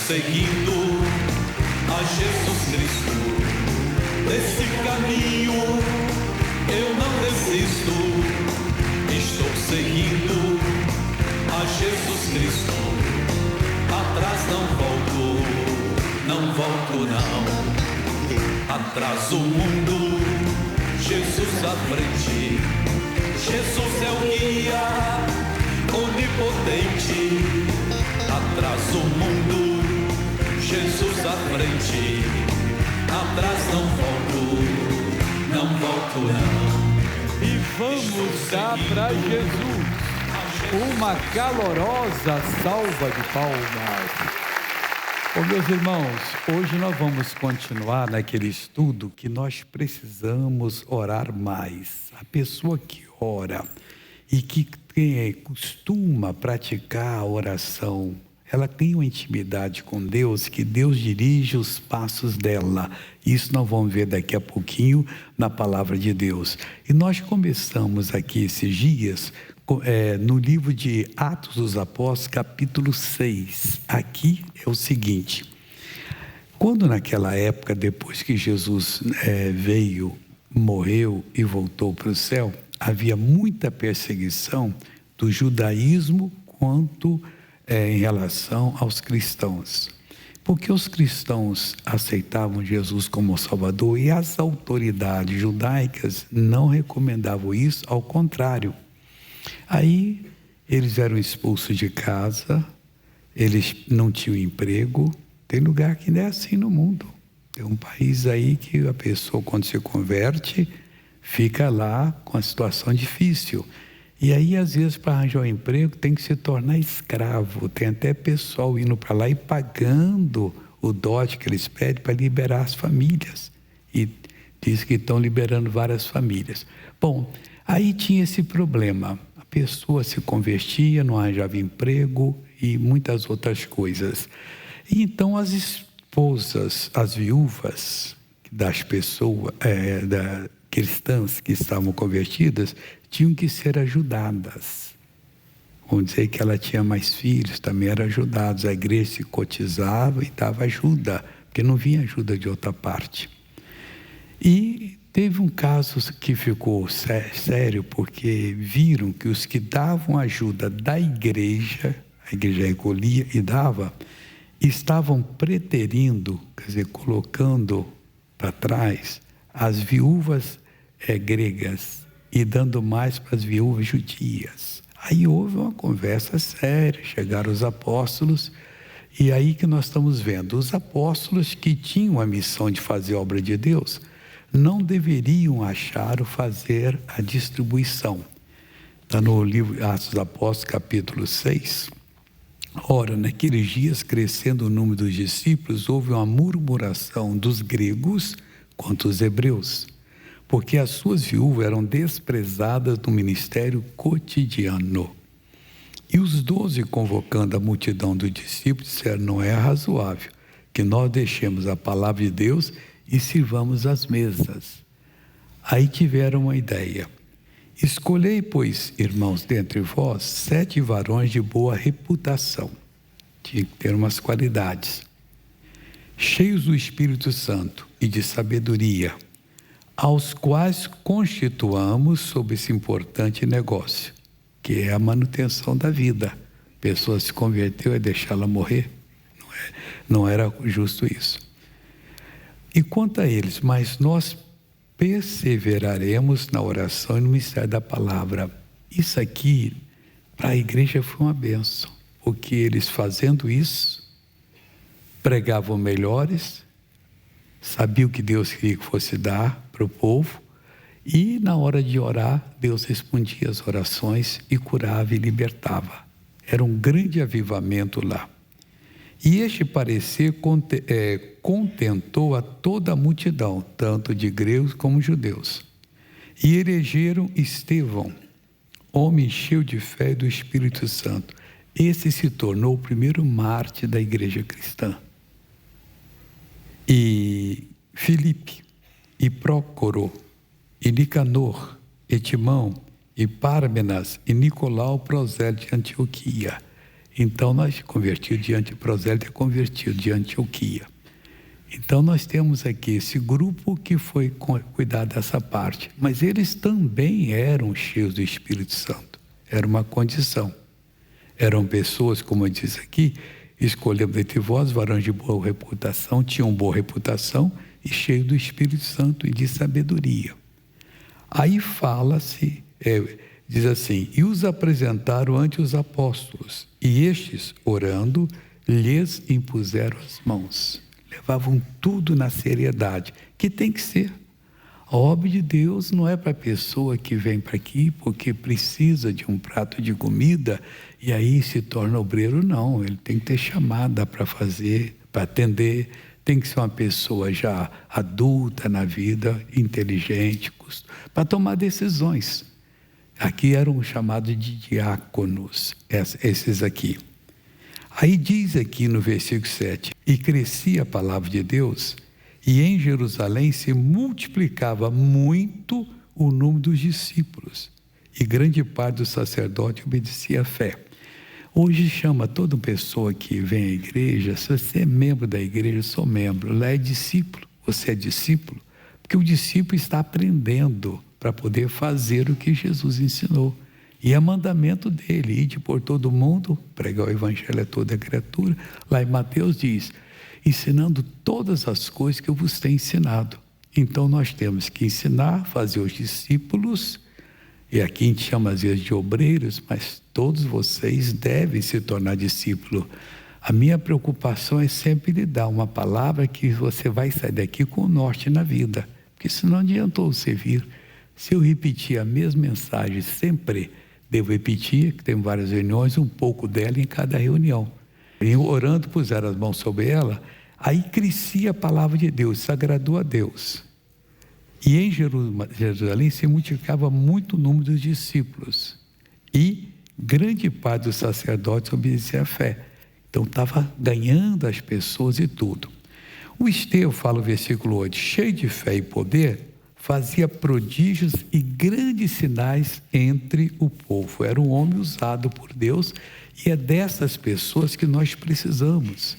seguindo a Jesus Cristo. Desse caminho eu não desisto. Estou seguindo a Jesus Cristo. Atrás não volto, não volto não. Atrás o mundo, Jesus à frente. Jesus é o guia onipotente. Atrás o mundo, Jesus à frente. Atrás não volto não. E vamos dar para Jesus uma calorosa salva de palmas. Meus irmãos, hoje nós vamos continuar naquele estudo que nós precisamos orar mais. A pessoa que ora e que costuma praticar a oração, ela tem uma intimidade com Deus, que Deus dirige os passos dela. Isso nós vamos ver daqui a pouquinho na palavra de Deus. E nós começamos aqui esses dias no livro de Atos dos Apóstolos, capítulo 6. Aqui é o seguinte: quando naquela época, depois que Jesus veio, morreu e voltou para o céu, havia muita perseguição do judaísmo quanto em relação aos cristãos. Porque os cristãos aceitavam Jesus como Salvador e as autoridades judaicas não recomendavam isso, ao contrário. Aí eles eram expulsos de casa, eles não tinham emprego. Tem lugar que não é assim no mundo. Tem um país aí que a pessoa, quando se converte, fica lá com a situação difícil. E aí, às vezes, para arranjar um emprego, tem que se tornar escravo. Tem até pessoal indo para lá e pagando o dote que eles pedem para liberar as famílias. E diz que estão liberando várias famílias. Bom, aí tinha esse problema. A pessoa se convertia, não arranjava emprego e muitas outras coisas. E então as esposas, as viúvas das pessoas, cristãs que estavam convertidas, tinham que ser ajudadas. Vamos dizer que ela tinha mais filhos, também eram ajudados. A igreja se cotizava e dava ajuda, porque não vinha ajuda de outra parte. E teve um caso que ficou sério, porque viram que os que davam ajuda da igreja, a igreja recolhia e dava, estavam preterindo, quer dizer, colocando para trás as viúvas gregas e dando mais para as viúvas judias. Aí houve uma conversa séria, chegaram os apóstolos, e aí que nós estamos vendo, os apóstolos que tinham a missão de fazer a obra de Deus, não deveriam achar ou fazer a distribuição. Está no livro Atos dos Apóstolos, capítulo 6. Ora, naqueles dias, crescendo o número dos discípulos, houve uma murmuração dos gregos quanto aos hebreus, porque as suas viúvas eram desprezadas no ministério cotidiano. E os 12, convocando a multidão dos discípulos, disseram: não é razoável que nós deixemos a palavra de Deus e sirvamos as mesas. Aí tiveram uma ideia: escolhei, pois, irmãos, dentre vós, 7 varões de boa reputação, tinha que ter umas qualidades, cheios do Espírito Santo e de sabedoria, aos quais constituamos sobre esse importante negócio, que é a manutenção da vida. A pessoa se converteu e deixá-la morrer? Não era justo isso. E quanto a eles, mas nós perseveraremos na oração e no ministério da palavra. Isso aqui, para a igreja, foi uma bênção, porque eles, fazendo isso, pregavam melhores, sabiam que Deus queria que fosse dar para o povo, e na hora de orar, Deus respondia as orações e curava e libertava. Era um grande avivamento lá. E este parecer contentou a toda a multidão, tanto de gregos como judeus. E elegeram Estevão, homem cheio de fé e do Espírito Santo. Esse se tornou o primeiro mártir da igreja cristã. E Filipe, e Prócoro, e Nicanor, e Timão, e Pármenas, e Nicolau, prosélito de Antioquia. Então nós convertidos diante, prosélito é convertido de Antioquia. Então nós temos aqui esse grupo que foi cuidar dessa parte. Mas eles também eram cheios do Espírito Santo. Era uma condição. Eram pessoas, como diz aqui, escolhemos entre vós varões de boa reputação, tinham boa reputação e cheios do Espírito Santo e de sabedoria. Aí fala-se, diz assim, e os apresentaram ante os apóstolos, e estes, orando, lhes impuseram as mãos. Levavam tudo na seriedade, que tem que ser. A obra de Deus não é para a pessoa que vem para aqui porque precisa de um prato de comida e aí se torna obreiro, não. Ele tem que ter chamada para fazer, para atender. Tem que ser uma pessoa já adulta na vida, inteligente, para tomar decisões. Aqui eram chamados de diáconos, esses aqui. Aí diz aqui no versículo 7, e crescia a palavra de Deus, e em Jerusalém se multiplicava muito o número dos discípulos, e grande parte do sacerdote obedecia à fé. Hoje chama toda pessoa que vem à igreja, se você é membro da igreja, eu sou membro, lá é discípulo, você é discípulo, porque o discípulo está aprendendo para poder fazer o que Jesus ensinou. E é mandamento dele, ide por todo mundo, pregar o evangelho a toda criatura. Lá em Mateus diz, ensinando todas as coisas que eu vos tenho ensinado. Então nós temos que ensinar, fazer os discípulos, e aqui a gente chama às vezes de obreiros, mas todos vocês devem se tornar discípulos. A minha preocupação é sempre lhe dar uma palavra que você vai sair daqui com o norte na vida, porque senão adiantou você vir. Se eu repetir a mesma mensagem sempre, devo repetir, que tem várias reuniões, um pouco dela em cada reunião. E orando, puseram as mãos sobre ela, aí crescia a palavra de Deus, se agradou a Deus. E em Jerusalém se multiplicava muito o número dos discípulos. E grande parte dos sacerdotes obedecia à fé. Então estava ganhando as pessoas e tudo. O Estevão fala no versículo 8, cheio de fé e poder, fazia prodígios e grandes sinais entre o povo. Era um homem usado por Deus e é dessas pessoas que nós precisamos.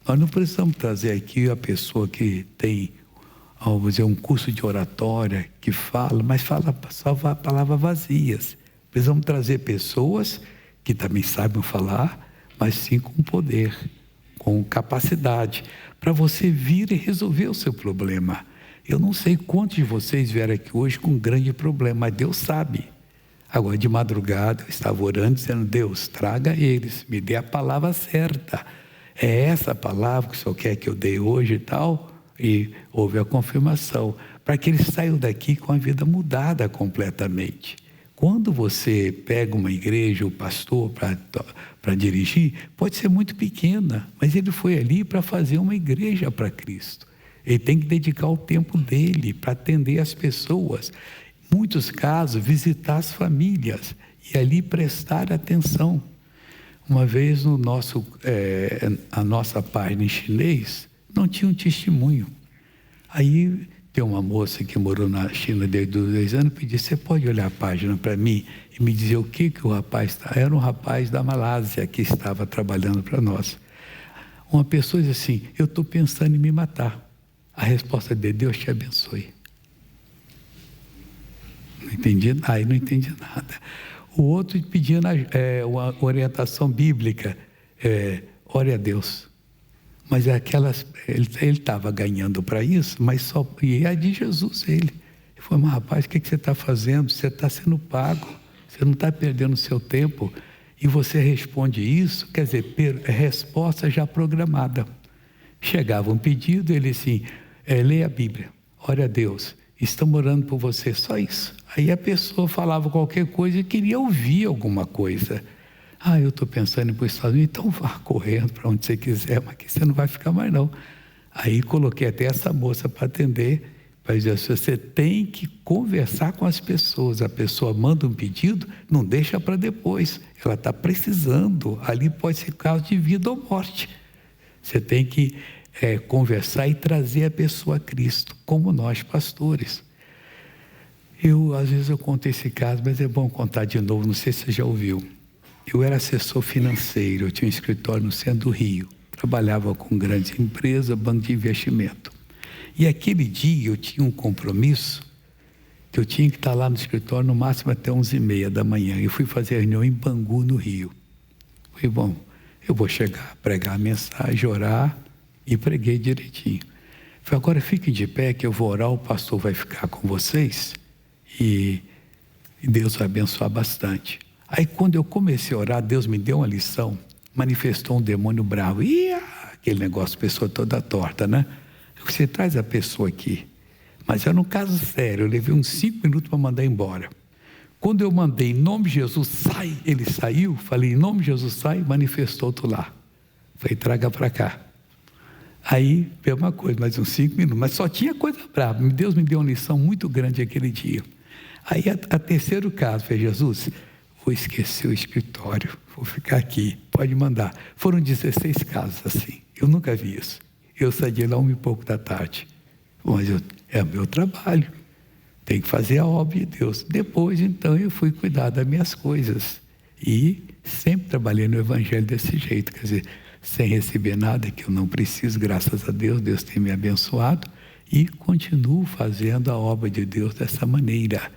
Nós não precisamos trazer aqui a pessoa que tem, vamos dizer, um curso de oratória, que fala, mas fala só palavras vazias. Precisamos trazer pessoas que também saibam falar, mas sim com poder, com capacidade, para você vir e resolver o seu problema. Eu não sei quantos de vocês vieram aqui hoje com um grande problema, mas Deus sabe. Agora de madrugada eu estava orando, dizendo, Deus, traga eles, me dê a palavra certa. É essa palavra que o Senhor quer que eu dê hoje e tal? E houve a confirmação, para que eles saiam daqui com a vida mudada completamente. Quando você pega uma igreja, o pastor para dirigir, pode ser muito pequena, mas ele foi ali para fazer uma igreja para Cristo. Ele tem que dedicar o tempo dele para atender as pessoas. Em muitos casos, visitar as famílias e ali prestar atenção. Uma vez a nossa página em chinês não tinha um testemunho. Aí tem uma moça que morou na China desde os 2 anos, pediu, você pode olhar a página para mim e me dizer o que o rapaz está? Era um rapaz da Malásia que estava trabalhando para nós. Uma pessoa diz assim, eu estou pensando em me matar. A resposta de Deus te abençoe. Não entendi, aí não entendi nada. O outro pedindo uma orientação bíblica, ore a Deus. Mas ele estava ganhando para isso, mas só, e é de Jesus ele. Ele falou, mas rapaz, o que você está fazendo? Você está sendo pago, você não está perdendo o seu tempo, e você responde isso, quer dizer, resposta já programada. Chegava um pedido, ele assim, leia a Bíblia, ore a Deus, estamos orando por você, só isso. Aí a pessoa falava qualquer coisa e queria ouvir alguma coisa. Eu estou pensando em ir para os Estados Unidos, então vá correndo para onde você quiser, mas aqui você não vai ficar mais não. Aí coloquei até essa moça para atender, para dizer assim, você tem que conversar com as pessoas, a pessoa manda um pedido, não deixa para depois, ela está precisando, ali pode ser caso de vida ou morte. Você tem que conversar e trazer a pessoa a Cristo, como nós pastores. Às vezes eu conto esse caso, mas é bom contar de novo, não sei se você já ouviu. Eu era assessor financeiro, eu tinha um escritório no centro do Rio. Trabalhava com grandes empresas, banco de investimento. E aquele dia eu tinha um compromisso que eu tinha que estar lá no escritório no máximo até 11h30 da manhã. Eu fui fazer a reunião em Bangu, no Rio. Falei, bom, eu vou chegar, pregar a mensagem, orar, e preguei direitinho. Falei, agora fiquem de pé que eu vou orar, o pastor vai ficar com vocês e Deus vai abençoar bastante. Aí quando eu comecei a orar, Deus me deu uma lição, manifestou um demônio bravo. E aquele negócio, pessoa toda torta, né? Você traz a pessoa aqui. Mas era um caso sério, eu levei uns 5 minutos para mandar embora. Quando eu mandei, em nome de Jesus, sai, ele saiu, falei, em nome de Jesus, sai, manifestou outro lá. Falei, traga para cá. Aí, mesma coisa, mais uns 5 minutos, mas só tinha coisa brava. Deus me deu uma lição muito grande aquele dia. Aí, a terceiro caso, falei, Jesus, vou esquecer o escritório, vou ficar aqui, pode mandar. Foram 16 casos assim, eu nunca vi isso. Eu saí de lá 1h pouco da tarde. Mas é o meu trabalho, tem que fazer a obra de Deus. Depois, então, eu fui cuidar das minhas coisas. E sempre trabalhei no Evangelho desse jeito, quer dizer, sem receber nada que eu não preciso, graças a Deus, Deus tem me abençoado. E continuo fazendo a obra de Deus dessa maneira.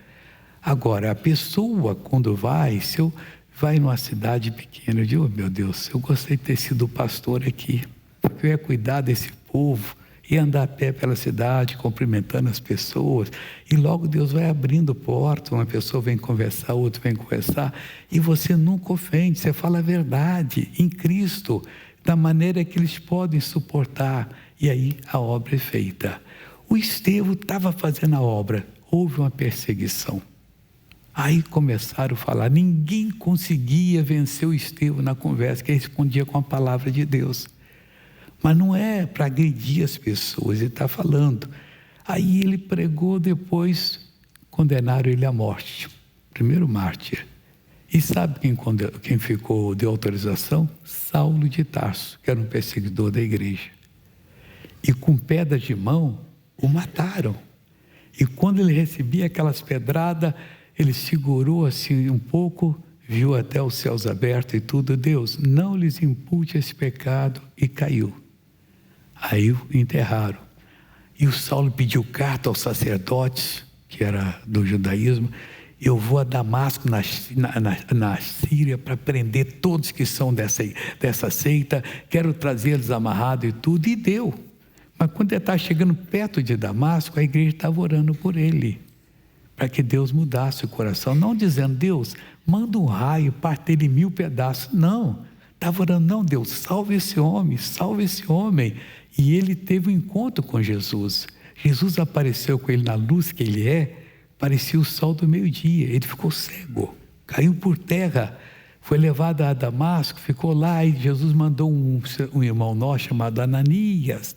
Agora, a pessoa, quando se eu vai numa cidade pequena, eu digo, oh, meu Deus, eu gostei de ter sido pastor aqui, porque eu ia cuidar desse povo, ia andar a pé pela cidade, cumprimentando as pessoas, e logo Deus vai abrindo portas, uma pessoa vem conversar, outra vem conversar, e você nunca ofende, você fala a verdade, em Cristo, da maneira que eles podem suportar, e aí a obra é feita. O Estevão estava fazendo a obra, houve uma perseguição. Aí começaram a falar, ninguém conseguia vencer o Estevão na conversa, que ele respondia com a palavra de Deus. Mas não é para agredir as pessoas, ele está falando. Aí ele pregou, depois condenaram ele à morte. Primeiro mártir. E sabe quem deu autorização? Saulo de Tarso, que era um perseguidor da igreja. E com pedras de mão, o mataram. E quando ele recebia aquelas pedradas, ele segurou assim um pouco, viu até os céus abertos e tudo. Deus, não lhes impute esse pecado, e caiu. Aí o enterraram. E o Saulo pediu carta aos sacerdotes, que era do judaísmo, eu vou a Damasco, na Síria, para prender todos que são dessa seita, quero trazê-los amarrados e tudo, e deu. Mas quando ele estava chegando perto de Damasco, a igreja estava orando por ele, para que Deus mudasse o coração, não dizendo, Deus, manda um raio, parte ele em 1000 pedaços, não, estava orando, não, Deus, salve esse homem, e ele teve um encontro com Jesus. Jesus apareceu com ele na luz que ele parecia o sol do meio-dia. Ele ficou cego, caiu por terra, foi levado a Damasco, ficou lá, e Jesus mandou um irmão nosso chamado Ananias,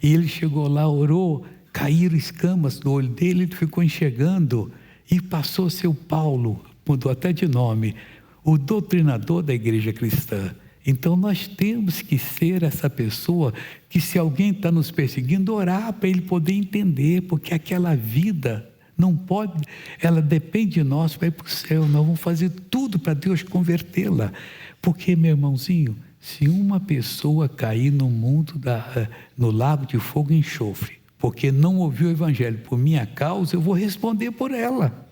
e ele chegou lá, orou, caíram escamas do olho dele, ele ficou enxergando, e passou a ser o Paulo, mudou até de nome, o doutrinador da igreja cristã. Então nós temos que ser essa pessoa que, se alguém está nos perseguindo, orar para ele poder entender, porque aquela vida não pode, ela depende de nós para ir para o céu. Nós vamos fazer tudo para Deus convertê-la, porque, meu irmãozinho, se uma pessoa cair no lago de fogo e enxofre, porque não ouviu o evangelho por minha causa, eu vou responder por ela.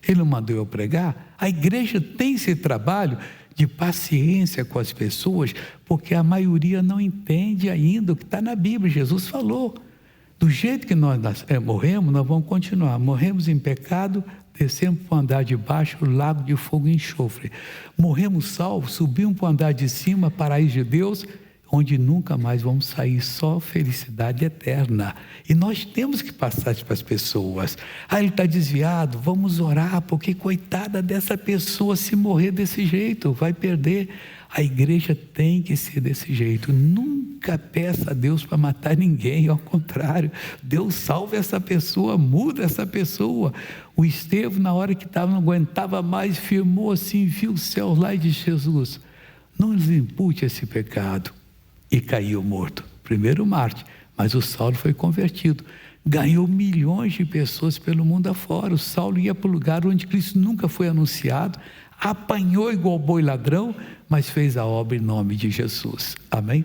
Ele não mandou eu pregar? A igreja tem esse trabalho de paciência com as pessoas, porque a maioria não entende ainda o que está na Bíblia. Jesus falou, do jeito que nós morremos, nós vamos continuar. Morremos em pecado, descemos para o andar de baixo, o lago de fogo e enxofre. Morremos salvos, subimos para o andar de cima, paraíso de Deus, onde nunca mais vamos sair, só felicidade eterna. E nós temos que passar isso para as pessoas. Ele está desviado, vamos orar, porque coitada dessa pessoa, se morrer desse jeito, vai perder. A igreja tem que ser desse jeito. Nunca peça a Deus para matar ninguém, ao contrário, Deus salva essa pessoa, muda essa pessoa. O Estevão, na hora que não aguentava mais, firmou assim, viu o céu lá e disse, Jesus, não lhes impute esse pecado. E caiu morto, primeiro mártir, mas o Saulo foi convertido. ganhou milhões de pessoas pelo mundo afora. O Saulo ia para o lugar onde Cristo nunca foi anunciado, apanhou igual boi ladrão, mas fez a obra em nome de Jesus. Amém?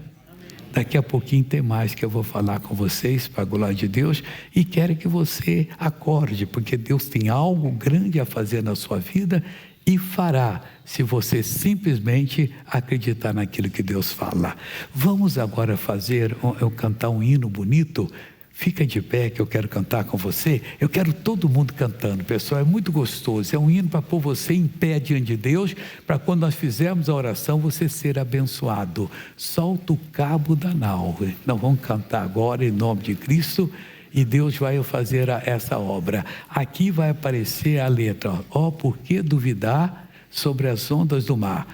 Daqui a pouquinho tem mais que eu vou falar com vocês, para a glória de Deus, e quero que você acorde, porque Deus tem algo grande a fazer na sua vida, e fará, se você simplesmente acreditar naquilo que Deus fala. Vamos agora cantar um hino bonito. Fica de pé que eu quero cantar com você. Eu quero todo mundo cantando, pessoal, é muito gostoso. É um hino para pôr você em pé diante de Deus, para quando nós fizermos a oração, você ser abençoado. Solta o cabo da nau. Nós vamos cantar agora em nome de Cristo, e Deus vai fazer essa obra. Aqui vai aparecer a letra, ó, por que duvidar sobre as ondas do mar?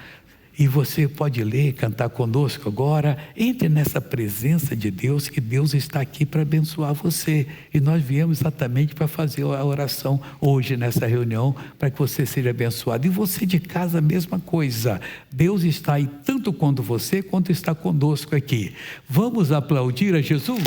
E você pode ler, cantar conosco agora. Entre nessa presença de Deus, que Deus está aqui para abençoar você. E nós viemos exatamente para fazer a oração hoje nessa reunião, para que você seja abençoado. E você de casa, a mesma coisa. Deus está aí tanto quanto você, quanto está conosco aqui. Vamos aplaudir a Jesus?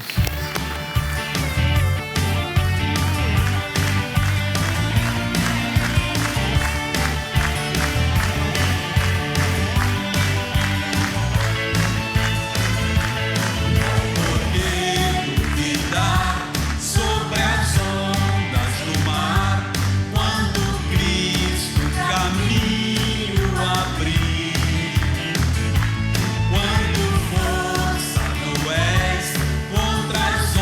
Quando força tu és contra as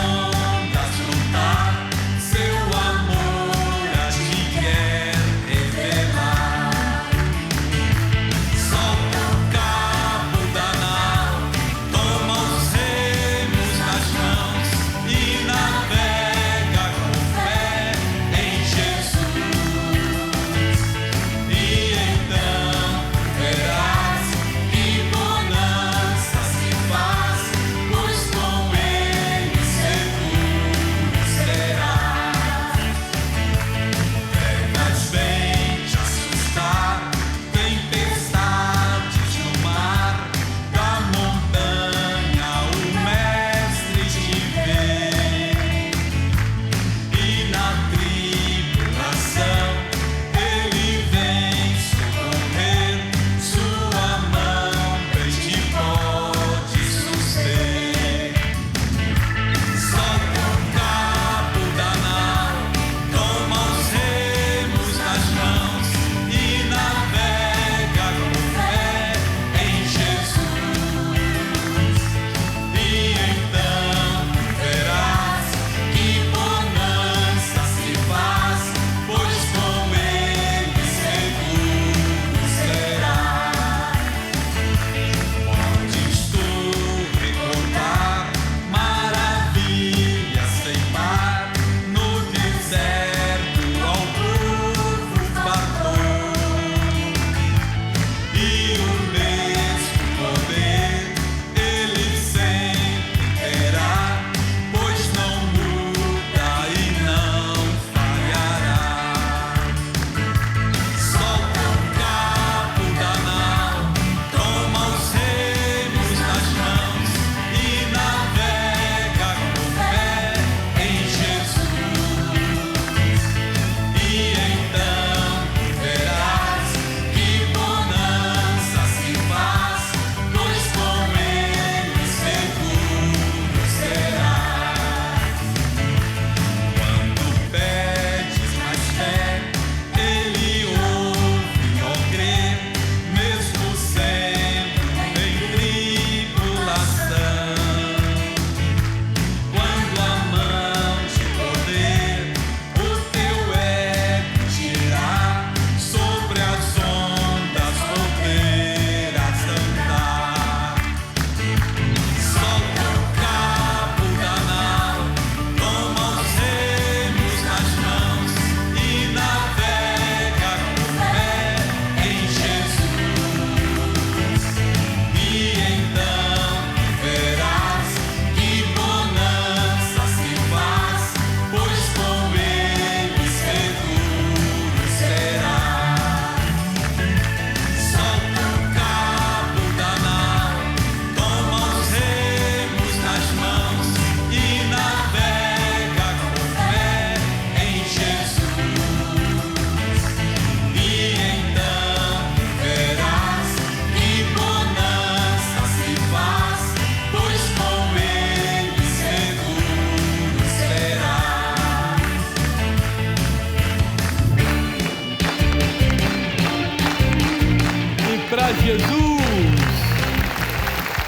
Jesus!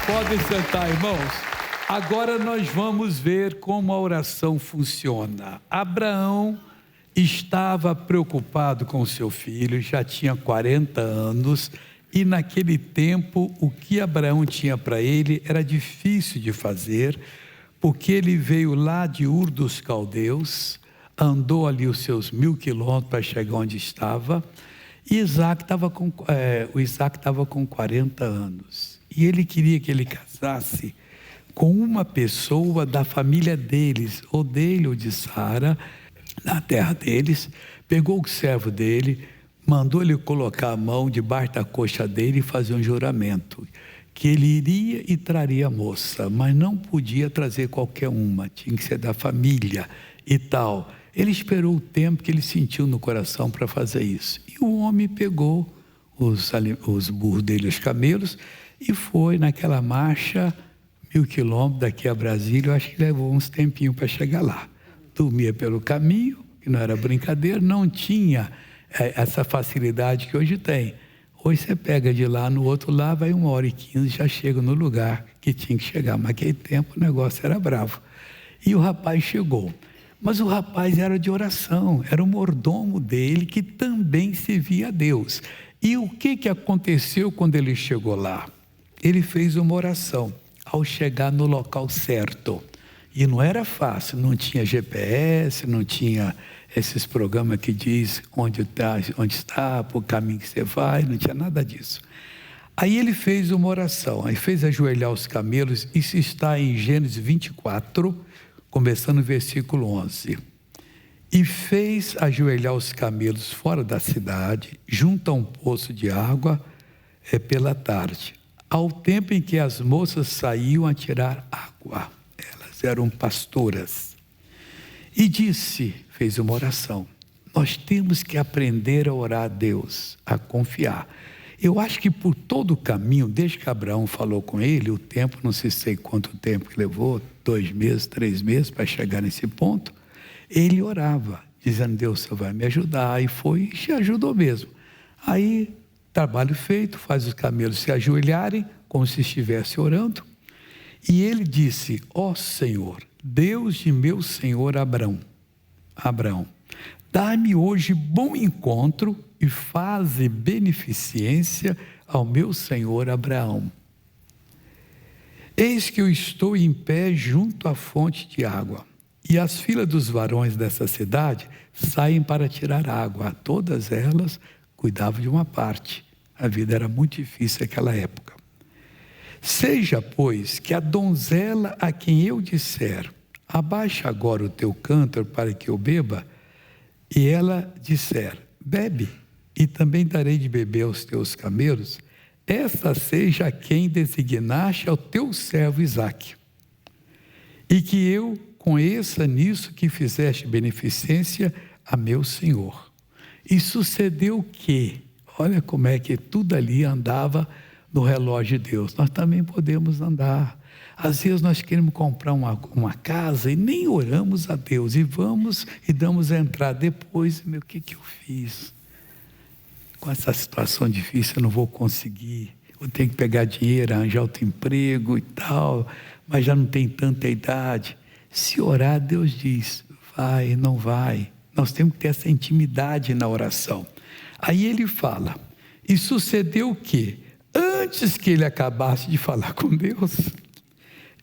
Podem sentar, irmãos. Agora nós vamos ver como a oração funciona. Abraão estava preocupado com seu filho, já tinha 40 anos, e naquele tempo o que Abraão tinha para ele era difícil de fazer, porque ele veio lá de Ur dos Caldeus, andou ali os seus 1000 quilômetros para chegar onde estava, e o Isaac estava com 40 anos, e ele queria que ele casasse com uma pessoa da família deles, ou dele ou de Sara, na terra deles. Pegou o servo dele, mandou ele colocar a mão debaixo da coxa dele e fazer um juramento, que ele iria e traria a moça, mas não podia trazer qualquer uma, tinha que ser da família e tal. Ele esperou o tempo que ele sentiu no coração para fazer isso, e o homem pegou os burros dele, os camelos, e foi naquela marcha 1000 quilômetros daqui a Brasília. Eu acho que levou uns tempinhos para chegar lá. Dormia pelo caminho, que não era brincadeira, não tinha essa facilidade que hoje tem. Hoje você pega de lá no outro lado, vai 1h15, já chega no lugar que tinha que chegar. Mas naquele tempo o negócio era bravo. E o rapaz chegou. Mas o rapaz era de oração, era o mordomo dele que também servia a Deus. E o que aconteceu quando ele chegou lá? Ele fez uma oração ao chegar no local certo. E não era fácil, não tinha GPS, não tinha esses programas que diz onde está, por caminho que você vai, não tinha nada disso. Aí ele fez uma oração, aí fez ajoelhar os camelos, isso está em Gênesis 24, começando no versículo 11. E fez ajoelhar os camelos fora da cidade, junto a um poço de água, pela tarde, ao tempo em que as moças saíam a tirar água. Elas eram pastoras. E disse, fez uma oração: nós temos que aprender a orar a Deus, a confiar. Eu acho que por todo o caminho, desde que Abraão falou com ele, o tempo, não sei quanto tempo que levou, 2 meses, 3 meses para chegar nesse ponto, ele orava, dizendo: Deus, você vai me ajudar. E foi, e te ajudou mesmo. Aí, trabalho feito, faz os camelos se ajoelharem, como se estivesse orando. E ele disse: ó Senhor, Deus de meu senhor Abraão, dá-me hoje bom encontro e faze beneficência ao meu senhor Abraão. Eis que eu estou em pé junto à fonte de água, e as filas dos varões dessa cidade saem para tirar água. Todas elas cuidavam de uma parte. A vida era muito difícil naquela época. Seja, pois, que a donzela a quem eu disser: abaixa agora o teu cântaro para que eu beba, e ela disser: bebe, e também darei de beber aos teus camelos, essa seja quem designaste ao teu servo Isaque, e que eu conheça nisso que fizeste beneficência a meu senhor. E sucedeu que, olha como é que tudo ali andava no relógio de Deus. Nós também podemos andar. Às vezes nós queremos comprar uma casa e nem oramos a Deus, e vamos e damos a entrada. Depois, o que eu fiz? Com essa situação difícil eu não vou conseguir. Eu tenho que pegar dinheiro, arranjar outro emprego e tal, mas já não tem tanta idade. Se orar, Deus diz: vai, não vai. Nós temos que ter essa intimidade na oração. Aí ele fala: e sucedeu que, antes que ele acabasse de falar com Deus,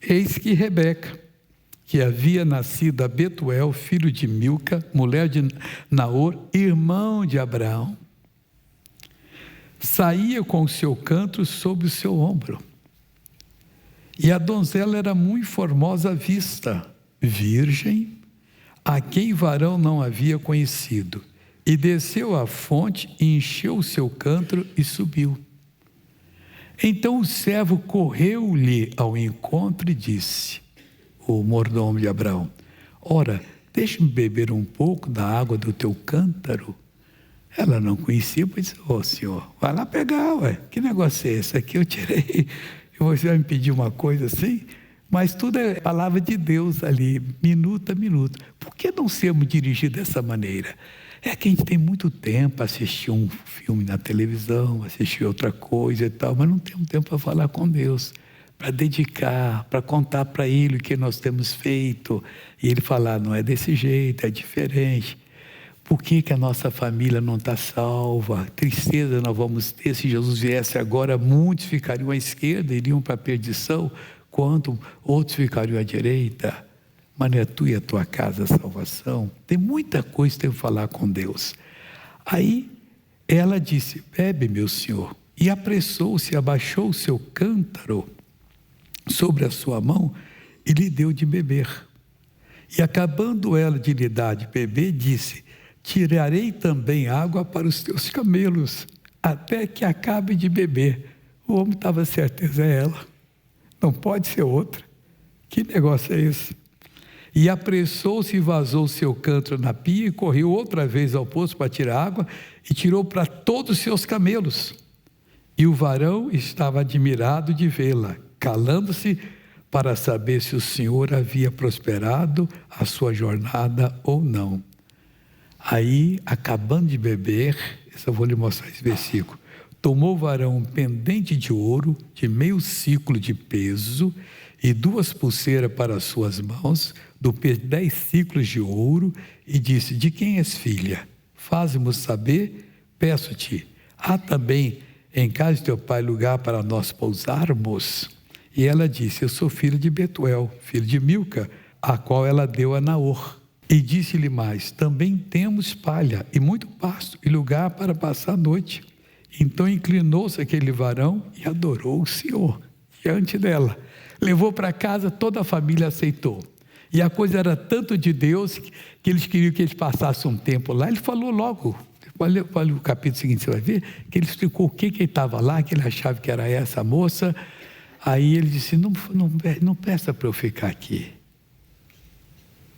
eis que Rebeca, que havia nascido a Betuel, filho de Milca, mulher de Naor, irmão de Abraão, saía com o seu cântaro sobre o seu ombro. E a donzela era muito formosa à vista, virgem, a quem varão não havia conhecido. E desceu à fonte e encheu o seu cântaro e subiu. Então o servo correu-lhe ao encontro e disse, o mordomo de Abraão: ora, deixa-me beber um pouco da água do teu cântaro. Ela não conhecia, pois disse: ô senhor, vai lá pegar, ué. Que negócio é esse aqui? Eu tirei. E você vai me pedir uma coisa assim? Mas tudo é palavra de Deus ali, minuto a minuto. Por que não sermos dirigidos dessa maneira? É que a gente tem muito tempo para assistir um filme na televisão, assistir outra coisa e tal, mas não temos tempo para falar com Deus, para dedicar, para contar para Ele o que nós temos feito. E Ele falar, não é desse jeito, é diferente. Por que a nossa família não está salva? Tristeza nós vamos ter. Se Jesus viesse agora, muitos ficariam à esquerda, iriam para a perdição, quanto outros ficariam à direita. Mas não é tu e a tua casa a salvação? Tem muita coisa que tem que falar com Deus. Aí ela disse, bebe, meu senhor. E apressou-se, abaixou o seu cântaro sobre a sua mão e lhe deu de beber. E acabando ela de lhe dar de beber, disse, tirarei também água para os teus camelos, até que acabe de beber. O homem estava certeza, é ela. Não pode ser outra. Que negócio é esse? E apressou-se e vazou o seu cântaro na pia e correu outra vez ao poço para tirar água e tirou para todos os seus camelos. E o varão estava admirado de vê-la, calando-se para saber se o Senhor havia prosperado a sua jornada ou não. Aí, acabando de beber, eu vou lhe mostrar esse versículo, tomou o varão um pendente de ouro de 0,5 siclo de peso e 2 pulseiras para as suas mãos, do peso de 10 ciclos de ouro, e disse, de quem és filha? Faz-nos saber, peço-te. Há também em casa de teu pai lugar para nós pousarmos? E ela disse, eu sou filha de Betuel, filho de Milca, a qual ela deu a Naor. E disse-lhe mais, também temos palha e muito pasto e lugar para passar a noite. Então inclinou-se aquele varão e adorou o Senhor diante dela. Levou para casa, toda a família aceitou. E a coisa era tanto de Deus que eles queriam que eles passassem um tempo lá. Ele falou logo, olha o capítulo seguinte, você vai ver, que ele explicou o que ele estava lá, que ele achava que era essa moça. Aí ele disse, não peça para eu ficar aqui.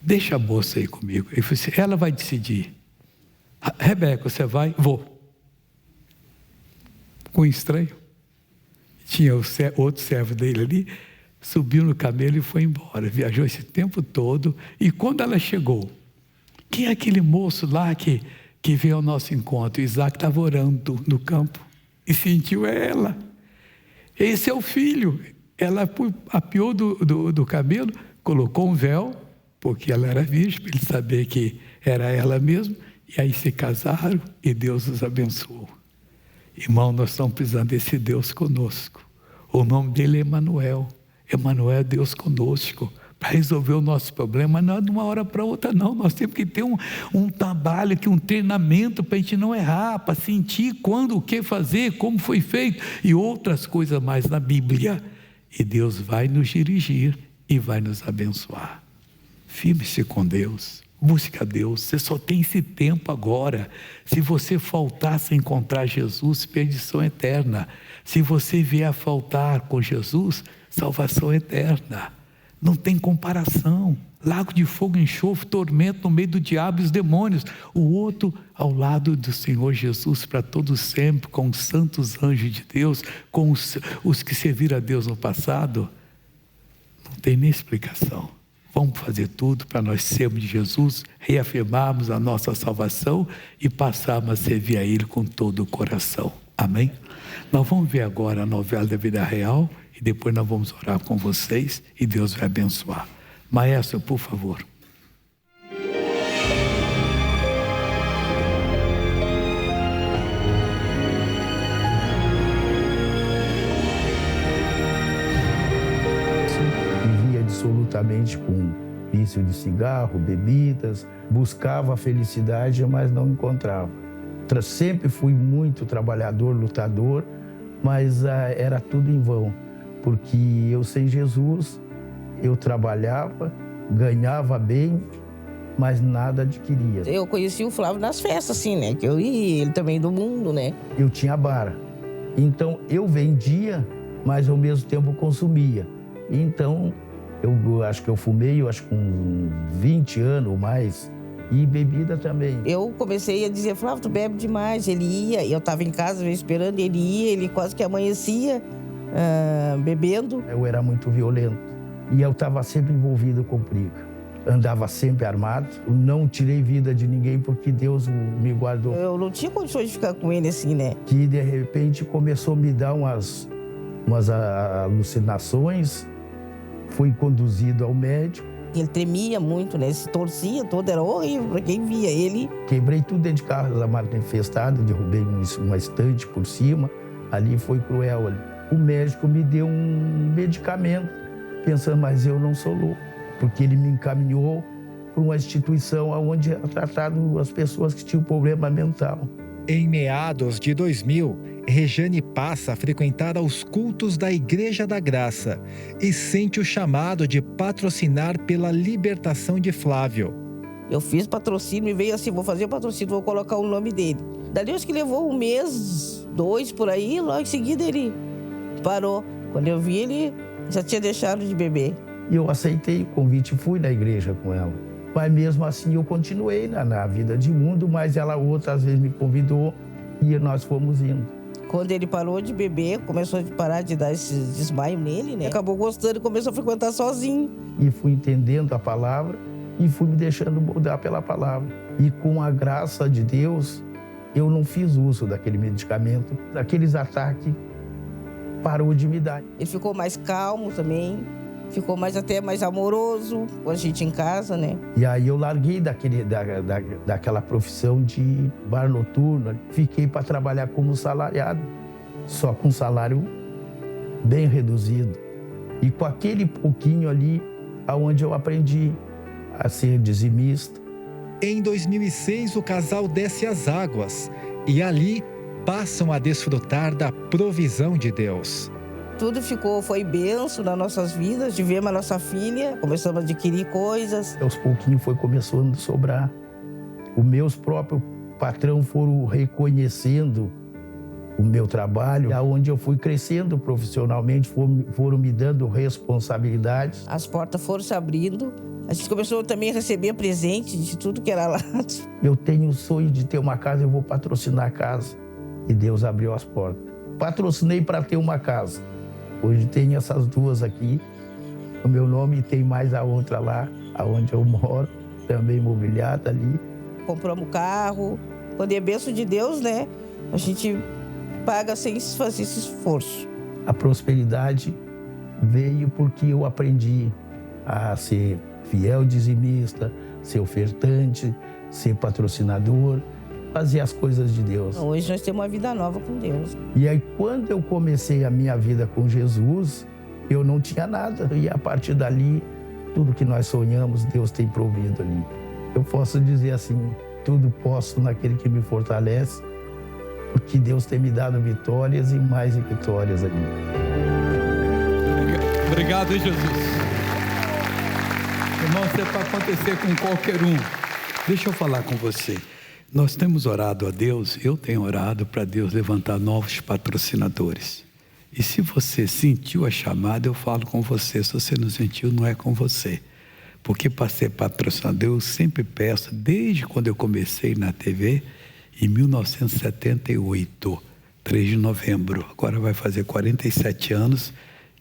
Deixa a moça aí comigo. Ele falou assim, ela vai decidir. Rebeca, você vai? Vou. Com um estranho. Tinha outro servo dele ali, subiu no camelo e foi embora. Viajou esse tempo todo. E quando ela chegou, quem é aquele moço lá que veio ao nosso encontro? Isaac estava orando no campo. E sentiu ela. Esse é o filho. Ela apiou do camelo, colocou um véu, porque ela era virgem, para ele saber que era ela mesma, e aí se casaram e Deus os abençoou. Irmão, nós estamos precisando desse Deus conosco. O nome dele é Emanuel. Emanuel é Deus conosco, para resolver o nosso problema, não é de uma hora para outra não, nós temos que ter um trabalho, um treinamento para a gente não errar, para sentir quando, o que fazer, como foi feito, e outras coisas mais na Bíblia, e Deus vai nos dirigir e vai nos abençoar. Firme-se com Deus, busque a Deus, você só tem esse tempo agora. Se você faltar sem encontrar Jesus, perdição eterna. Se você vier a faltar com Jesus, salvação eterna. Não tem comparação. Lago de fogo, enxofre, tormento no meio do diabo e os demônios. O outro ao lado do Senhor Jesus para todo sempre, com os santos anjos de Deus, com os que serviram a Deus no passado. Não tem nem explicação. Vamos fazer tudo para nós sermos de Jesus, reafirmarmos a nossa salvação e passarmos a servir a Ele com todo o coração. Amém? Nós vamos ver agora a novela da vida real e depois nós vamos orar com vocês e Deus vai abençoar. Maestro, por favor. Absolutamente com vício de cigarro, bebidas, buscava a felicidade, mas não encontrava. Sempre fui muito trabalhador, lutador, mas era tudo em vão, porque eu sem Jesus, eu trabalhava, ganhava bem, mas nada adquiria. Eu conheci o Flávio nas festas, assim, né? Que eu ia, ele também do mundo, né? Eu tinha bar, então eu vendia, mas ao mesmo tempo consumia. Então, eu acho que eu fumei, com 20 anos ou mais, e bebida também. Eu comecei a dizer, Flávio, tu bebe demais. Ele ia, eu estava em casa esperando, ele ia, ele quase que amanhecia bebendo. Eu era muito violento e eu estava sempre envolvido com briga. andava sempre armado. Eu não tirei vida de ninguém porque Deus me guardou. Eu não tinha condições de ficar com ele assim, né? Que de repente começou a me dar umas alucinações. Fui conduzido ao médico. Ele tremia muito, né? Se torcia todo, era horrível para quem via ele. Quebrei tudo dentro de casa manifestado, derrubei uma estante por cima. Ali foi cruel. O médico me deu um medicamento, pensando, mas eu não sou louco. Porque ele me encaminhou para uma instituição onde é tratado as pessoas que tinham problema mental. Em meados de 2000, Rejane passa a frequentar os cultos da Igreja da Graça e sente o chamado de patrocinar pela libertação de Flávio. Eu fiz patrocínio e veio assim, vou fazer o patrocínio, vou colocar o nome dele. Dali acho que levou 1 mês, 2 por aí, logo em seguida ele parou. Quando eu vi, ele já tinha deixado de beber. E eu aceitei o convite e fui na igreja com ela. Mas mesmo assim eu continuei na vida de mundo, mas ela outras vezes me convidou e nós fomos indo. Quando ele parou de beber, começou a parar de dar esse desmaio nele, né? Acabou gostando e começou a frequentar sozinho. E fui entendendo a palavra e fui me deixando moldar pela palavra. E com a graça de Deus, eu não fiz uso daquele medicamento, daqueles ataques, parou de me dar. Ele ficou mais calmo também. Ficou até mais amoroso com a gente em casa, né? E aí eu larguei daquela profissão de bar noturno. Fiquei para trabalhar como salariado, só com salário bem reduzido. E com aquele pouquinho ali, aonde eu aprendi a ser dizimista. Em 2006, o casal desce as águas e ali passam a desfrutar da provisão de Deus. Tudo foi bênção nas nossas vidas, tivemos a nossa filha, começamos a adquirir coisas. Aos pouquinhos foi começando a sobrar. Os meus próprios patrão foram reconhecendo o meu trabalho, aonde eu fui crescendo profissionalmente, foram me dando responsabilidades. As portas foram se abrindo, a gente começou também a receber presente de tudo que era lá. Eu tenho o sonho de ter uma casa, eu vou patrocinar a casa. E Deus abriu as portas. Patrocinei para ter uma casa. Hoje tem essas 2 aqui, o meu nome, e tem mais a outra lá, aonde eu moro, também mobiliada ali. Compramos carro, quando é bênção de Deus, né? A gente paga sem fazer esse esforço. A prosperidade veio porque eu aprendi a ser fiel dizimista, ser ofertante, ser patrocinador, fazer as coisas de Deus. Hoje nós temos uma vida nova com Deus. E aí, quando eu comecei a minha vida com Jesus, eu não tinha nada. E a partir dali, tudo que nós sonhamos, Deus tem provido ali. Eu posso dizer assim, tudo posso naquele que me fortalece, porque Deus tem me dado vitórias e mais vitórias ali. Obrigado, Jesus. Irmão, isso é para acontecer com qualquer um. Deixa eu falar com você. Nós temos orado a Deus, eu tenho orado para Deus levantar novos patrocinadores. E se você sentiu a chamada, eu falo com você. Se você não sentiu, não é com você. Porque para ser patrocinador, eu sempre peço, desde quando eu comecei na TV, em 1978, 3 de novembro. Agora vai fazer 47 anos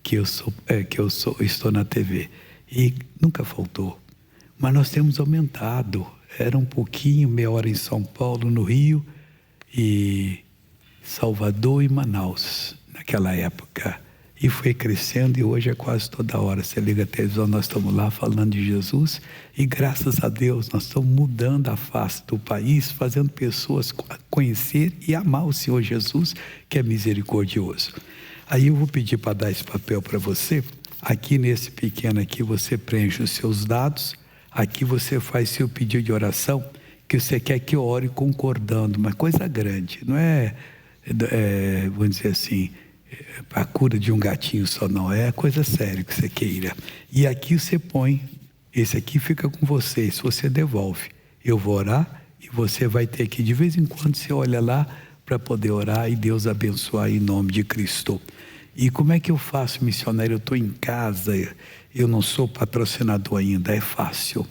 que estou na TV. E nunca faltou. Mas nós temos aumentado. Era um pouquinho, meia hora em São Paulo, no Rio, e Salvador e Manaus, naquela época. E foi crescendo e hoje é quase toda hora. Você liga a televisão, nós estamos lá falando de Jesus e graças a Deus nós estamos mudando a face do país, fazendo pessoas conhecer e amar o Senhor Jesus, que é misericordioso. Aí eu vou pedir para dar esse papel para você. Aqui nesse pequeno aqui você preenche os seus dados. Aqui você faz seu pedido de oração, que você quer que eu ore concordando, uma coisa grande, não é vamos dizer assim, a cura de um gatinho só, não, é coisa séria que você queira. E aqui você põe, esse aqui fica com você, isso você devolve. Eu vou orar e você vai ter que, de vez em quando, você olha lá para poder orar e Deus abençoar em nome de Cristo. E como é que eu faço, missionário? Eu estou em casa, eu não sou patrocinador ainda, é fácil.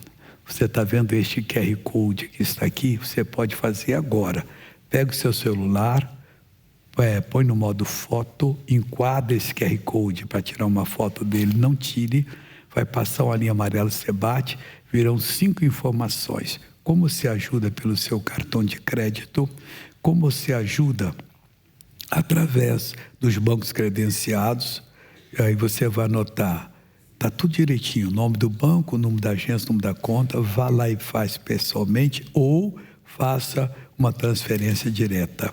Você está vendo este QR Code que está aqui? Você pode fazer agora. Pega o seu celular, põe no modo foto, enquadra esse QR Code para tirar uma foto dele, não tire, vai passar uma linha amarela, você bate, virão 5 informações. Como se ajuda pelo seu cartão de crédito, como se ajuda através dos bancos credenciados. Aí você vai anotar, está tudo direitinho, o nome do banco, o nome da agência, o nome da conta, vá lá e faz pessoalmente ou faça uma transferência direta.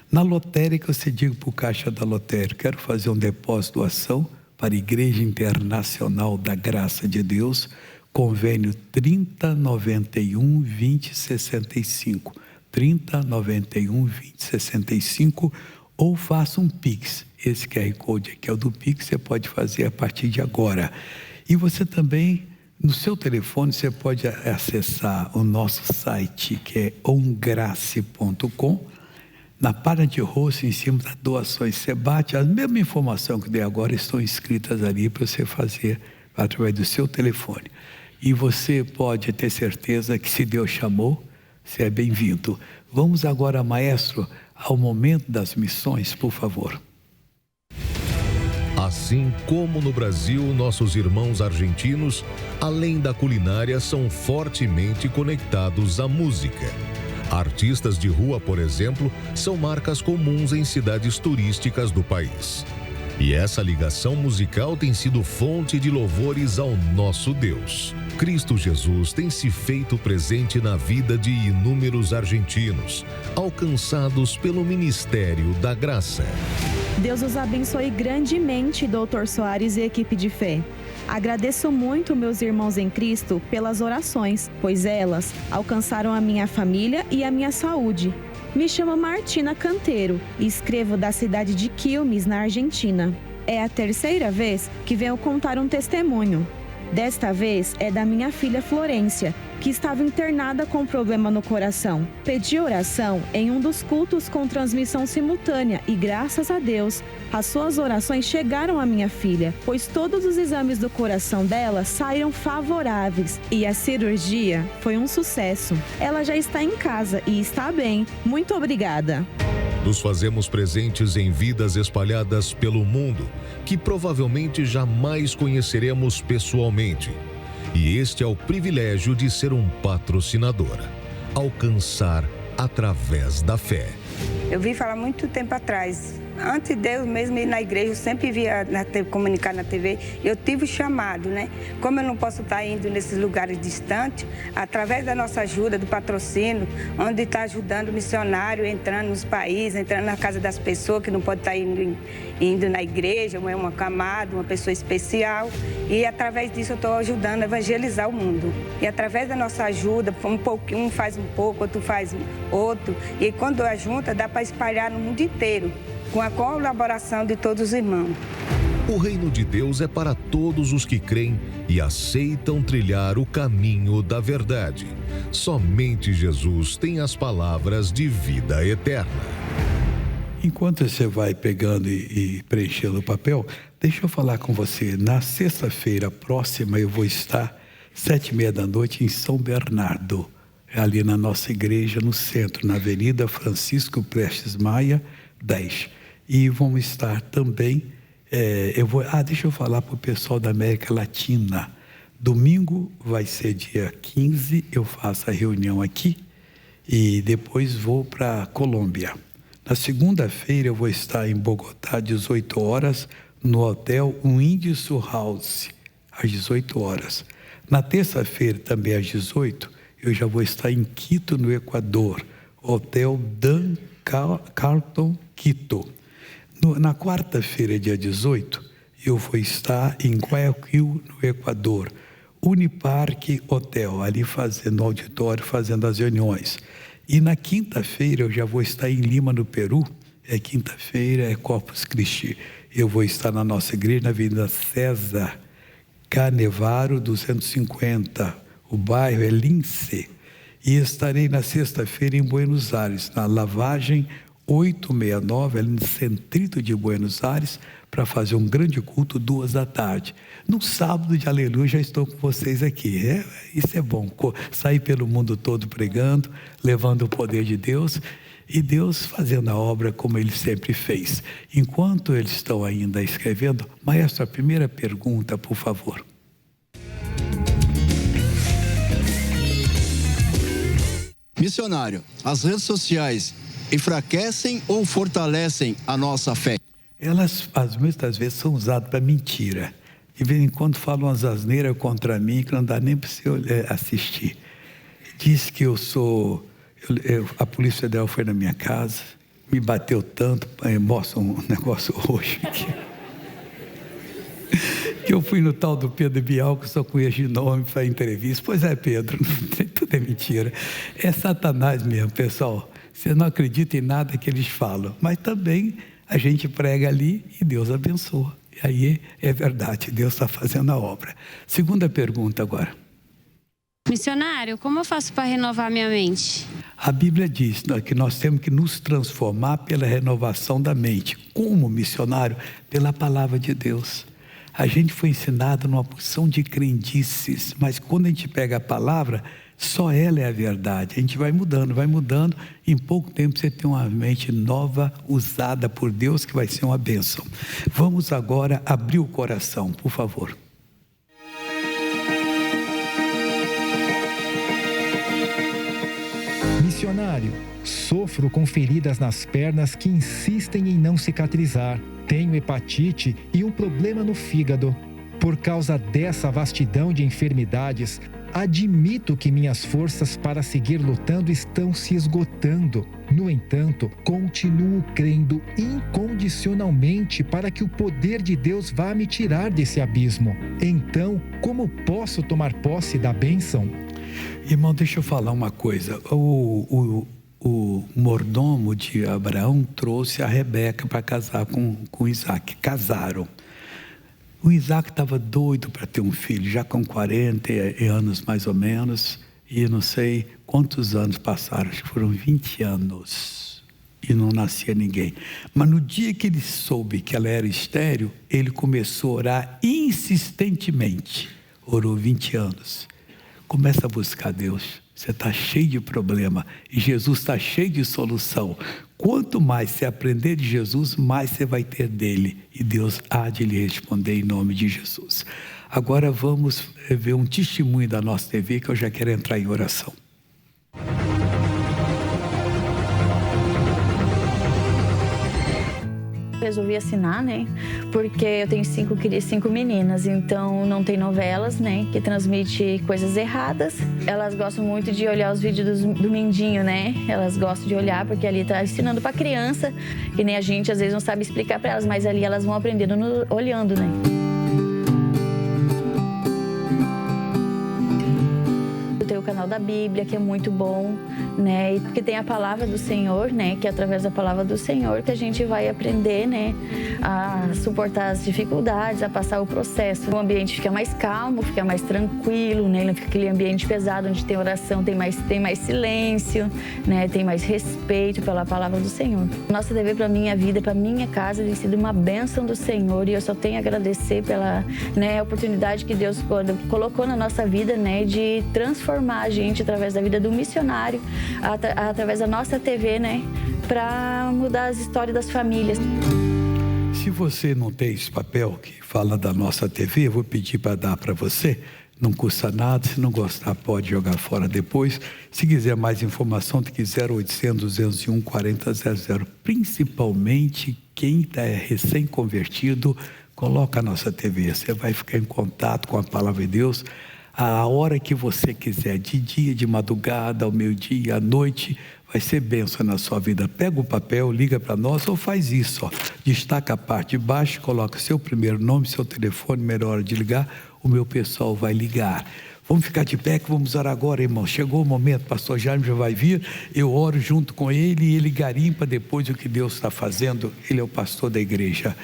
Na lotérica, você diga para o caixa da lotérica, quero fazer um depósito doação para a Igreja Internacional da Graça de Deus, convênio 3091 2065, 3091 2065, ou faça um Pix. Esse QR Code aqui é o do Pix, você pode fazer a partir de agora. E você também, no seu telefone, você pode acessar o nosso site, que é ongrace.com. Na página de rosto, em cima das doações, você bate, as mesmas informações que eu dei agora estão escritas ali para você fazer através do seu telefone. E você pode ter certeza que se Deus chamou, você é bem-vindo. Vamos agora, maestro, ao momento das missões, por favor. Assim como no Brasil, nossos irmãos argentinos, além da culinária, são fortemente conectados à música. Artistas de rua, por exemplo, são marcas comuns em cidades turísticas do país. E essa ligação musical tem sido fonte de louvores ao nosso Deus. Cristo Jesus tem se feito presente na vida de inúmeros argentinos, alcançados pelo Ministério da Graça. Deus os abençoe grandemente, Dr. Soares e equipe de fé. Agradeço muito meus irmãos em Cristo pelas orações, pois elas alcançaram a minha família e a minha saúde. Me chamo Martina Canteiro e escrevo da cidade de Quilmes, na Argentina. É a 3ª vez que venho contar um testemunho. Desta vez é da minha filha Florência, que estava internada com problema no coração. Pedi oração em um dos cultos com transmissão simultânea e, graças a Deus, as suas orações chegaram à minha filha, pois todos os exames do coração dela saíram favoráveis e a cirurgia foi um sucesso. Ela já está em casa e está bem. Muito obrigada. Nos fazemos presentes em vidas espalhadas pelo mundo, que provavelmente jamais conheceremos pessoalmente. E este é o privilégio de ser um patrocinador. Alcançar através da fé. Eu vi falar muito tempo atrás. Antes de eu mesmo ir na igreja, eu sempre via comunicar na TV, eu tive o chamado, né? Como eu não posso estar indo nesses lugares distantes, através da nossa ajuda, do patrocínio, onde está ajudando o missionário, entrando nos países, entrando na casa das pessoas que não podem estar indo na igreja, uma camada, uma pessoa especial. E através disso eu estou ajudando a evangelizar o mundo. E através da nossa ajuda, um faz um pouco, outro faz outro. E quando ajunta, dá para espalhar no mundo inteiro, com a colaboração de todos os irmãos. O reino de Deus é para todos os que creem e aceitam trilhar o caminho da verdade. Somente Jesus tem as palavras de vida eterna. Enquanto você vai pegando e preenchendo o papel, deixa eu falar com você. Na sexta-feira próxima eu vou estar 7h30 em São Bernardo, ali na nossa igreja, no centro, na Avenida Francisco Prestes Maia, 10. E vamos estar também, deixa eu falar para o pessoal da América Latina. Domingo vai ser dia 15, eu faço a reunião aqui e depois vou para a Colômbia. Na segunda-feira eu vou estar em Bogotá, 18 horas, no hotel Windsor House, às 18 horas. Na terça-feira, também às 18, eu já vou estar em Quito, no Equador, Hotel Dan Carlton, Quito. Na quarta-feira, dia 18, eu vou estar em Guayaquil, no Equador, Uniparque Hotel, ali no auditório, fazendo as reuniões. E na quinta-feira eu já vou estar em Lima, no Peru. Quinta-feira é Corpus Christi. Eu vou estar na nossa igreja, na Avenida César Canevaro 250. O bairro é Lince. E estarei na sexta-feira em Buenos Aires, na Lavagem 869, ali no centrito de Buenos Aires, para fazer um grande culto, 14h. No sábado de aleluia já estou com vocês aqui. Isso é bom, sair pelo mundo todo pregando, levando o poder de Deus e Deus fazendo a obra como Ele sempre fez. Enquanto eles estão ainda escrevendo, maestro, a primeira pergunta, por favor. Missionário, as redes sociais enfraquecem ou fortalecem a nossa fé? Elas, muitas vezes, são usadas para mentira. De vez em quando falam umas asneiras contra mim que não dá nem para você assistir. Diz que a Polícia Federal foi na minha casa, me bateu tanto, mostra um negócio hoje aqui. Que eu fui no tal do Pedro Bial, que só conheço de nome para entrevista. Pois é, Pedro, tudo é mentira. É Satanás mesmo, pessoal. Você não acredita em nada que eles falam. Mas também a gente prega ali e Deus abençoa. E aí é verdade, Deus está fazendo a obra. Segunda pergunta agora. Missionário, como eu faço para renovar minha mente? A Bíblia diz que nós temos que nos transformar pela renovação da mente. Como, missionário? Pela palavra de Deus. A gente foi ensinado numa porção de crendices, mas quando a gente pega a palavra, só ela é a verdade. A gente vai mudando. Em pouco tempo você tem uma mente nova, usada por Deus, que vai ser uma bênção. Vamos agora abrir o coração, por favor. Missionário, sofro com feridas nas pernas que insistem em não cicatrizar. Tenho hepatite e um problema no fígado. Por causa dessa vastidão de enfermidades, admito que minhas forças para seguir lutando estão se esgotando. No entanto, continuo crendo incondicionalmente para que o poder de Deus vá me tirar desse abismo. Então, como posso tomar posse da bênção? Irmão, deixa eu falar uma coisa. O mordomo de Abraão trouxe a Rebeca para casar com Isaac. Casaram. O Isaac estava doido para ter um filho, já com 40 anos mais ou menos, e não sei quantos anos passaram, acho que foram 20 anos, e não nascia ninguém. Mas no dia que ele soube que ela era estéril, ele começou a orar insistentemente. Orou 20 anos. Começa a buscar Deus. Você está cheio de problema e Jesus está cheio de solução. Quanto mais você aprender de Jesus, mais você vai ter dele. E Deus há de lhe responder em nome de Jesus. Agora vamos ver um testemunho da nossa TV que eu já quero entrar em oração. Resolvi assinar, né? Porque eu tenho 5 meninas, então não tem novelas, né? Que transmite coisas erradas. Elas gostam muito de olhar os vídeos do Mindinho, né? Elas gostam de olhar porque ali tá ensinando pra criança, que nem a gente às vezes não sabe explicar pra elas, mas ali elas vão aprendendo olhando, né? Tem o canal da Bíblia, que é muito bom, né? E porque tem a palavra do Senhor, né? Que é através da palavra do Senhor que a gente vai aprender, né? A suportar as dificuldades, a passar o processo. O ambiente fica mais calmo, fica mais tranquilo, né? Não fica aquele ambiente pesado onde tem oração, tem mais silêncio, né? Tem mais respeito pela palavra do Senhor. Nossa TV para minha vida, para minha casa, tem sido uma bênção do Senhor e eu só tenho a agradecer pela, né, oportunidade que Deus colocou na nossa vida, né? De transformar a gente através da vida do missionário, através da nossa TV, né, para mudar as histórias das famílias. Se você não tem esse papel que fala da nossa TV, eu vou pedir para dar para você. Não custa nada, se não gostar pode jogar fora depois. Se quiser mais informação, tem que 0800 201 4000. Principalmente quem está recém-convertido, coloca a nossa TV. Você vai ficar em contato com a palavra de Deus a hora que você quiser, de dia, de madrugada, ao meio-dia, à noite, vai ser bênção na sua vida. Pega o papel, liga para nós ou faz isso, ó. Destaca a parte de baixo, coloca seu primeiro nome, seu telefone, melhor hora de ligar, o meu pessoal vai ligar. Vamos ficar de pé que vamos orar agora, irmão. Chegou o momento, pastor Jaime já vai vir, eu oro junto com ele e ele garimpa depois o que Deus está fazendo. Ele é o pastor da igreja.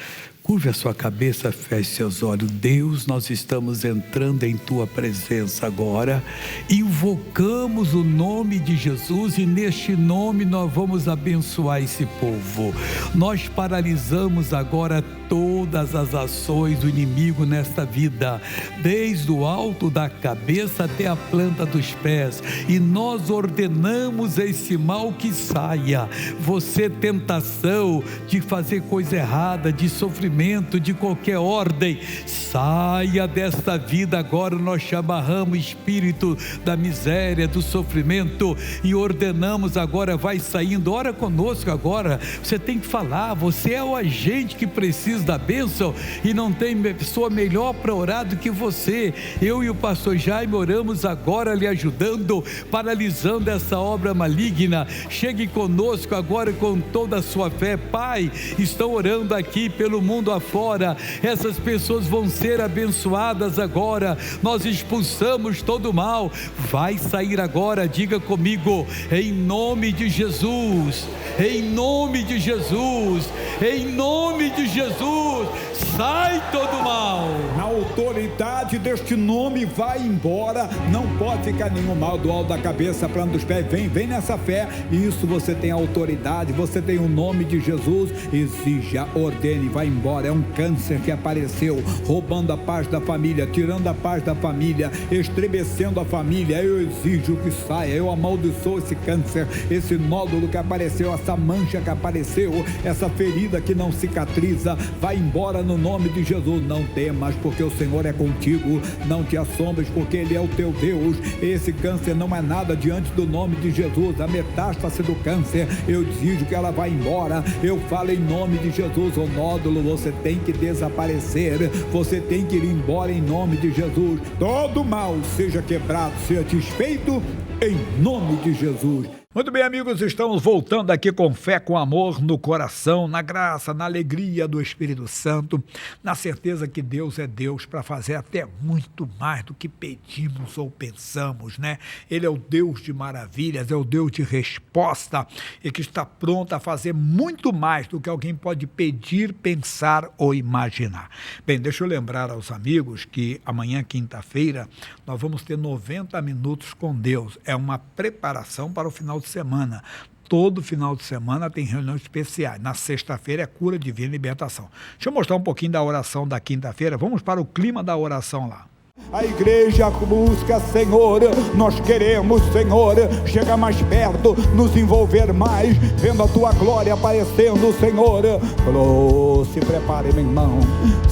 Curve a sua cabeça, feche seus olhos. Deus, nós estamos entrando em Tua presença agora. Invocamos o nome de Jesus e neste nome nós vamos abençoar esse povo. Nós paralisamos agora todas as ações do inimigo nesta vida, desde o alto da cabeça até a planta dos pés. E nós ordenamos esse mal que saia. Você, tentação de fazer coisa errada, de sofrimento, sofrimento de qualquer ordem, saia desta vida agora. Nós te amarramos, espírito da miséria, do sofrimento, e ordenamos agora, vai saindo. Ora conosco agora, você tem que falar, você é o agente que precisa da bênção, e não tem pessoa melhor para orar do que você. Eu e o pastor Jaime oramos agora, lhe ajudando, paralisando essa obra maligna. Chegue conosco agora com toda a sua fé. Pai, estão orando aqui pelo mundo afora, essas pessoas vão ser abençoadas agora. Nós expulsamos todo o mal, vai sair agora. Diga comigo, em nome de Jesus, em nome de Jesus, em nome de Jesus, sai todo o mal. Na autoridade deste nome, vai embora. Não pode ficar nenhum mal do alto da cabeça, plano dos pés. Vem nessa fé. Isso, você tem autoridade, você tem o nome de Jesus. Exija, ordene, vai embora. É um câncer que apareceu, roubando a paz da família, tirando a paz da família, estremecendo a família. Eu exijo que saia. Eu amaldiçoo esse câncer, esse nódulo que apareceu, essa mancha que apareceu, essa ferida que não cicatriza. Vai embora no nome de Jesus. Não temas, porque o Senhor é contigo. Não te assombres, porque Ele é o teu Deus. Esse câncer não é nada diante do nome de Jesus. A metástase do câncer, eu exijo que ela vá embora. Eu falo em nome de Jesus. O nódulo, você tem que desaparecer, você tem que ir embora em nome de Jesus. Todo mal seja quebrado, seja desfeito em nome de Jesus. Muito bem, amigos, estamos voltando aqui com fé, com amor no coração, na graça, na alegria do Espírito Santo, na certeza que Deus é Deus para fazer até muito mais do que pedimos ou pensamos, né? Ele é o Deus de maravilhas, é o Deus de resposta, e que está pronto a fazer muito mais do que alguém pode pedir, pensar ou imaginar. Bem, deixa eu lembrar aos amigos que amanhã, quinta-feira, nós vamos ter 90 minutos com Deus. É uma preparação para o final de semana. Todo final de semana tem reuniões especiais. Na sexta-feira é cura, divina e libertação. Deixa eu mostrar um pouquinho da oração da quinta-feira. Vamos para o clima da oração lá. A igreja busca, Senhor, nós queremos, Senhor, chegar mais perto, nos envolver mais, vendo a Tua glória aparecendo, Senhor. Oh, se prepare, meu irmão,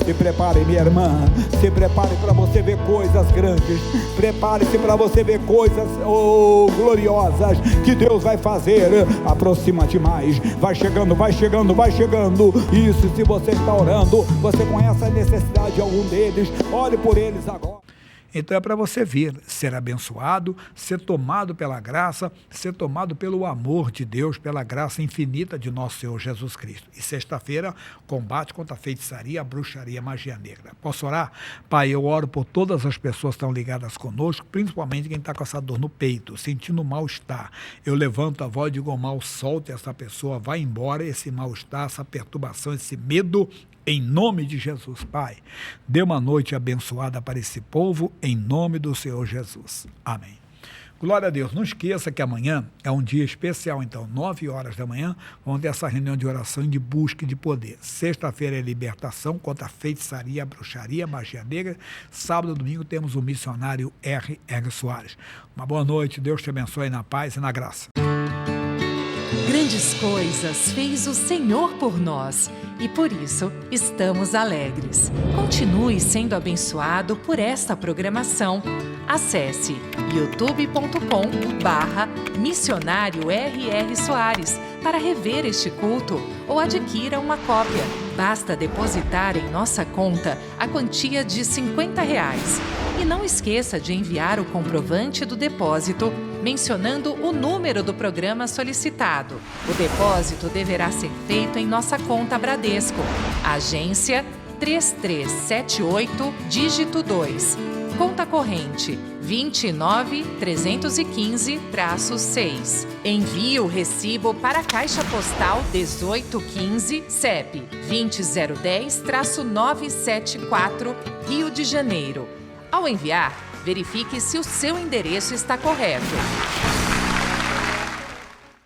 se prepare, minha irmã, se prepare para você ver coisas grandes, prepare-se para você ver coisas, gloriosas, que Deus vai fazer. Aproxima-te mais, vai chegando, vai chegando, vai chegando. Isso, se você está orando, você conhece a necessidade de algum deles, ore por eles agora. Então é para você vir, ser abençoado, ser tomado pela graça, ser tomado pelo amor de Deus, pela graça infinita de nosso Senhor Jesus Cristo. E sexta-feira, combate contra a feitiçaria, a bruxaria, a magia negra. Posso orar? Pai, eu oro por todas as pessoas que estão ligadas conosco, principalmente quem está com essa dor no peito, sentindo mal-estar. Eu levanto a voz e digo: mal, solte essa pessoa, vai embora esse mal-estar, essa perturbação, esse medo, em nome de Jesus. Pai, dê uma noite abençoada para esse povo, em nome do Senhor Jesus. Amém. Glória a Deus. Não esqueça que amanhã é um dia especial, então, 9 horas da manhã, vamos ter essa reunião de oração e de busca de poder. Sexta-feira é libertação contra a feitiçaria, a bruxaria, a magia negra. Sábado e domingo temos o missionário R.R. Soares. Uma boa noite, Deus te abençoe na paz e na graça. Grandes coisas fez o Senhor por nós e por isso estamos alegres. Continue sendo abençoado por esta programação. Acesse youtube.com/missionário R.R. Soares para rever este culto ou adquira uma cópia. Basta depositar em nossa conta a quantia de R$50. E não esqueça de enviar o comprovante do depósito mencionando o número do programa solicitado. O depósito deverá ser feito em nossa conta Bradesco, agência 3378, dígito 2, conta corrente 29315-6. Envie o recibo para a Caixa Postal 1815, CEP 20010-974, Rio de Janeiro. Ao enviar, verifique se o seu endereço está correto.